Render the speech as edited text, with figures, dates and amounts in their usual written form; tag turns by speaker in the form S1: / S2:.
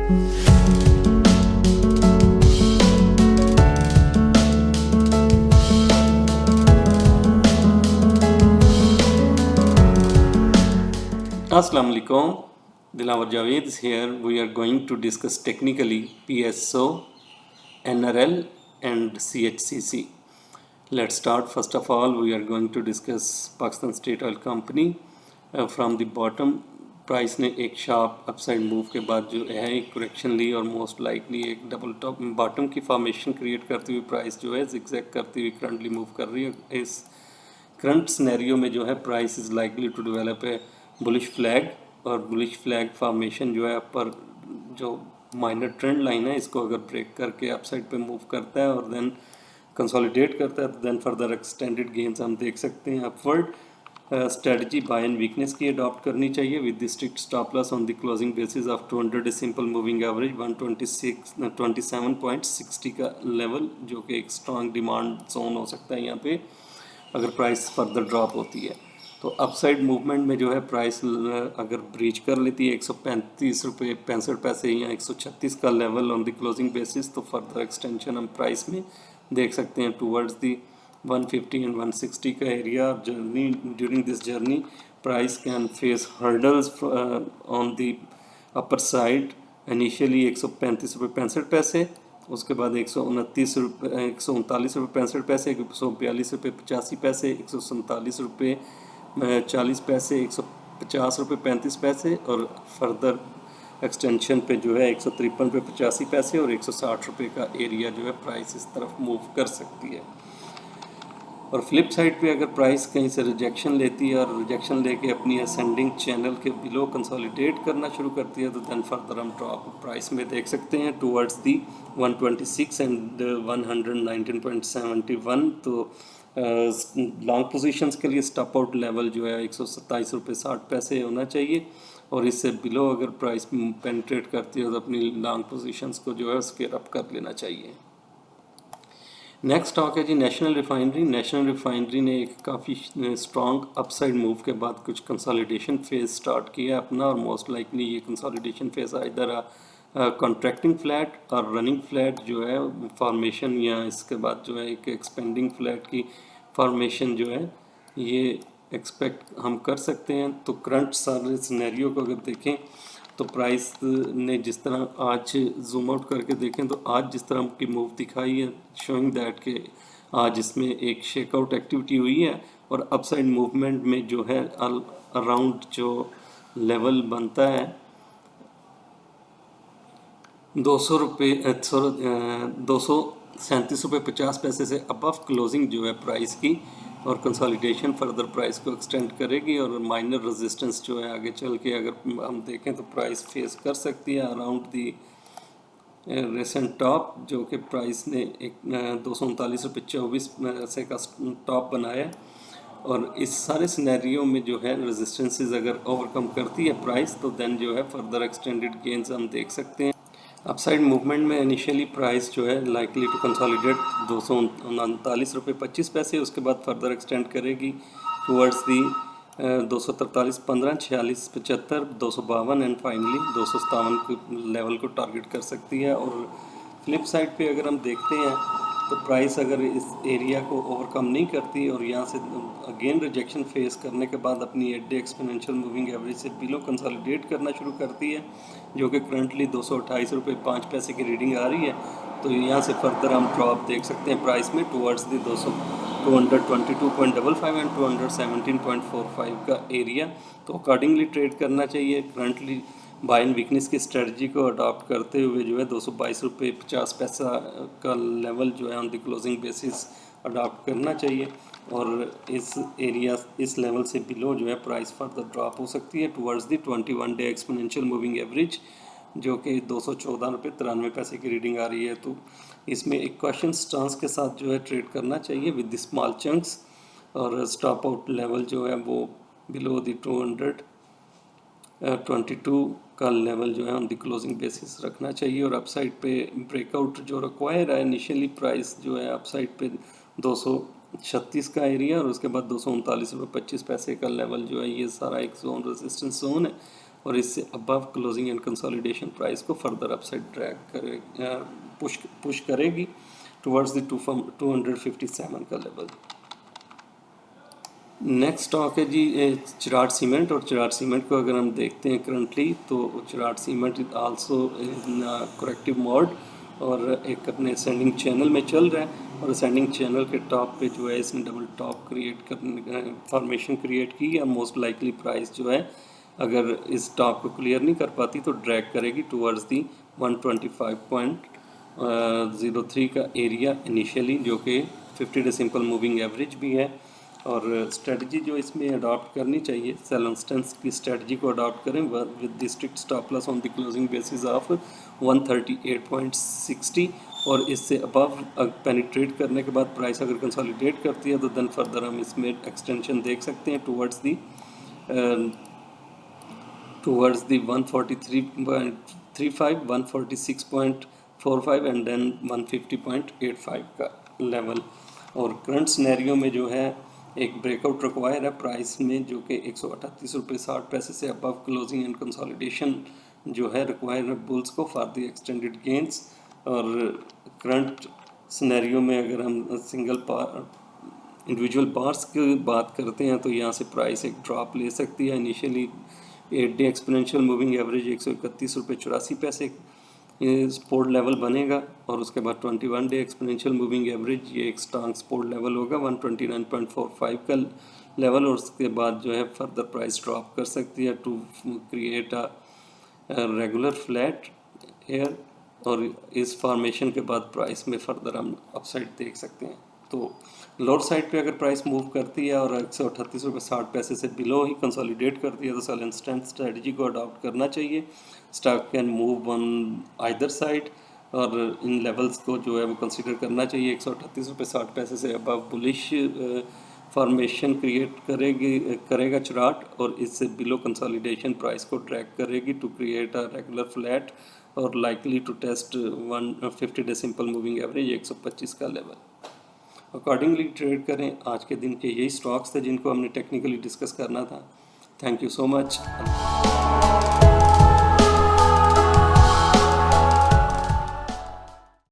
S1: Assalamu alaikum. Dilawar Javed is here. We are going to discuss technically PSO, NRL and CHCC. Let's start. First of all, we are going to discuss Pakistan State Oil Company. From the bottom, price ने एक sharp upside move के बाद जो है एक correction ली और most likely एक double top bottom की फॉर्मेशन क्रिएट करती हुई प्राइस जो है जिगजैग करती हुई करंटली मूव कर रही है। इस करंट सिनेरियो में जो है price is likely to develop a bullish flag, और बुलिश फ्लैग फॉर्मेशन जो है अपर जो माइनर ट्रेंड लाइन है इसको अगर ब्रेक करके अपसाइड पे मूव करता है और देन कंसोलिडेट करता है तो देन फर्दर एक्सटेंडेड गेंस हम देख सकते हैं। Upward strategy buy and weakness की अडॉप्ट करनी चाहिए with the strict stop loss on the closing basis of 200 simple moving average 127.60 का लेवल जो कि एक स्ट्रॉन्ग डिमांड जोन हो सकता है यहाँ पे अगर प्राइस फर्दर ड्रॉप होती है। तो अपसाइड मूवमेंट में जो है प्राइस अगर ब्रीच कर लेती है 135 रुपये 65 पैसे या 136 का level on the closing basis तो फर्दर एक्सटेंशन हम प्राइस में देख सकते हैं टूवर्ड्स दी 150 एंड 160 का area. Journey during this journey price can face hurdles on the upper side initially 135 रुपये 65 पैसे, उसके बाद 129 रुपये 139 रुपये 65 पैसे 142 रुपये 85 पैसे 147 रुपये 40 पैसे 150 रुपये 35 पैसे और फर्दर एक्सटेंशन पे जो है 153 रुपये 85 पैसे और 160 रुपये का एरिया जो है प्राइस इस तरफ मूव कर सकती है। और फ्लिप साइड पे अगर प्राइस कहीं से रिजेक्शन लेती है और रिजेक्शन लेके अपनी असेंडिंग चैनल के बिलो कंसोलिडेट करना शुरू करती है तो देन फर्दर हम ड्रॉप प्राइस में देख सकते हैं टूवर्ड्स दी 126 एंड 119.71। तो लॉन्ग पोजीशंस के लिए स्टॉप आउट लेवल जो है 127 रुपये 60 पैसे होना चाहिए और इससे बिलो अगर प्राइस पेनिट्रेट करती है तो अपनी लॉन्ग पोजीशंस को जो है स्केल अप कर लेना चाहिए। नेक्स्ट स्टॉक है जी नेशनल रिफाइनरी। नेशनल रिफाइनरी ने एक काफ़ी स्ट्रॉन्ग अपसाइड मूव के बाद कुछ कंसोलिडेशन फेज स्टार्ट किया अपना और मोस्ट लाइकली ये कंसोलिडेशन फेज इधर कॉन्ट्रैक्टिंग फ्लैट और रनिंग फ्लैट जो है फॉर्मेशन या इसके बाद जो है एक एक्सपेंडिंग फ्लैट की फॉर्मेशन जो है ये एक्सपेक्ट हम कर सकते हैं। तो करंट सारे सिनेरियो को अगर देखें तो प्राइस ने जिस तरह आज जूम आउट करके देखें तो आज जिस तरह की मूव दिखाई है शोइंग दैट के आज इसमें एक शेकआउट एक्टिविटी हुई है और अपसाइड मूवमेंट में जो है अराउंड जो लेवल बनता है 200 रुपये 237 रुपये 50 पैसे से अबव क्लोजिंग जो है प्राइस की और कंसोलिडेशन फर्दर प्राइस को एक्सटेंड करेगी और माइनर रेजिस्टेंस जो है आगे चल के अगर हम देखें तो प्राइस फेस कर सकती है अराउंड दी रिसेंट टॉप जो कि प्राइस ने एक 239 रुपये 24 पैसे का टॉप बनाया और इस सारे सिनेरियो में जो है रेजिस्टेंसेस अगर ओवरकम करती है प्राइस तो देन जो है फर्दर एक्सटेंडेड गेंस हम देख सकते हैं। अपसाइड मूवमेंट में इनिशियली प्राइस जो है लाइकली टू कंसोलिडेट 239 रुपये 25 पैसे, उसके बाद फर्दर एक्सटेंड करेगी टूवर्ड्स दी 243 15 46 75 252 एंड फाइनली 257 के लेवल को टारगेट कर सकती है। और फ्लिप साइड पे अगर हम देखते हैं तो प्राइस अगर इस एरिया को ओवरकम नहीं करती और यहाँ से अगेन रिजेक्शन फेस करने के बाद अपनी 8 डे एक्सपोनेंशियल मूविंग एवरेज से बिलो कंसोलिडेट करना शुरू करती है जो कि करंटली 228 रुपये 5 पैसे की रीडिंग आ रही है तो यहाँ से फर्दर हम ड्रॉप देख सकते हैं प्राइस में टूवर्ड्स दी 222.55 एंड 217.45 का एरिया। तो अकॉर्डिंगली ट्रेड करना चाहिए। करंटली बाय एंड वीकनेस की स्ट्रेटजी को अडॉप्ट करते हुए जो है 222 रुपये 50 पैसा का लेवल जो है on the closing basis adopt करना चाहिए और इस एरिया इस लेवल से बिलो जो है प्राइस फर्दर ड्रॉप हो सकती है towards the 21 day exponential moving average जो कि 214 रुपये 93 पैसे की रीडिंग आ रही है। तो इसमें एक क्वेश्चन स्टांस के साथ जो है ट्रेड करना चाहिए विद द स्मॉल चंक्स और स्टॉप आउट लेवल जो है वो बिलो द 222 का लेवल जो है ऑन द क्लोजिंग बेसिस रखना चाहिए और अपसाइड पे ब्रेकआउट जो रिक्वायर है इनिशियली प्राइस जो है अपसाइड पे 236 का एरिया और उसके बाद 239 रुपये 25 पैसे का लेवल जो है ये सारा एक जोन रेजिस्टेंस जोन है और इससे above closing and consolidation price को फर्दर अपसाइड ड्रैग करे पुश करेगी टुवर्ड्स द 257 का लेवल। नेक्स्ट स्टॉक है जी चिराग सीमेंट, और चिराग सीमेंट को अगर हम देखते हैं करंटली तो Chirag cement is also in corrective mode और एक अपने असेंडिंग चैनल में चल रहा है, और असेंडिंग चैनल के टॉप पे जो है इसने डबल टॉप क्रिएट करने फॉर्मेशन क्रिएट की है। मोस्ट लाइकली प्राइस जो है अगर इस टॉप को क्लियर नहीं कर पाती तो ड्रैग करेगी टुवर्ड्स दी 125.03 का एरिया इनिशियली, जो कि 50 डे सिंपल मूविंग एवरेज भी है। और स्ट्रेटजी जो इसमें अडॉप्ट करनी चाहिए, सेल इंस्टेंस की स्ट्रेटजी को अडॉप्ट करें with the strict stop loss on the closing basis of 138.60, और इससे अबव पेनिट्रेट करने के बाद प्राइस अगर कंसोलिडेट करती है तो देन फर्दर हम इसमें एक्सटेंशन देख सकते हैं टुवर्ड्स दी 143.35, 146.45 एंड देन 150.85 का लेवल। और करंट सिनेरियो में जो है एक ब्रेकआउट रिक्वायर है प्राइस में, जो कि 138 रुपये 60 पैसे से अबव क्लोजिंग एंड कंसोलिडेशन जो है रिक्वायर है बुल्स को फॉर द एक्सटेंडेड गेंस। और करंट सिनेरियो में अगर हम सिंगल इंडिविजुअल बार्स की बात करते हैं तो यहाँ से प्राइस एक ड्रॉप ले सकती है। Initially 8 day exponential moving average 131 रुपये 84 पैसे सपोर्ट लेवल बनेगा, और उसके बाद 21 डे एक्सपोनेंशियल मूविंग एवरेज ये एक स्ट्रॉन्ग सपोर्ट लेवल होगा 129.45 का लेवल, और उसके बाद जो है फर्दर प्राइस ड्रॉप कर सकती है to create a regular flat air, और इस फॉर्मेशन के बाद प्राइस में फर्दर हम अपसाइड देख सकते हैं। तो लोअर साइड पे अगर प्राइस मूव करती है और 138 रुपये 60 पैसे से बिलो ही कंसोलिडेट करती है तो सेल इंस्टेंट स्ट्रेटजी को अडॉप्ट करना चाहिए। Stock can move on either side, और इन लेवल्स को जो है वो कंसीडर करना चाहिए। 138 रुपये 60 पैसे से अबव बुलिश फॉर्मेशन क्रिएट करेगा चार्ट, और इससे बिलो कंसोलिडेशन प्राइस को ड्रैग करेगी to create a regular flat और likely to test 150 day simple moving average 125 का लेवल। अकॉर्डिंगली ट्रेड करें। आज के दिन के यही स्टॉक्स थे जिनको हमने टेक्निकली डिस्कस करना था। Thank you so much.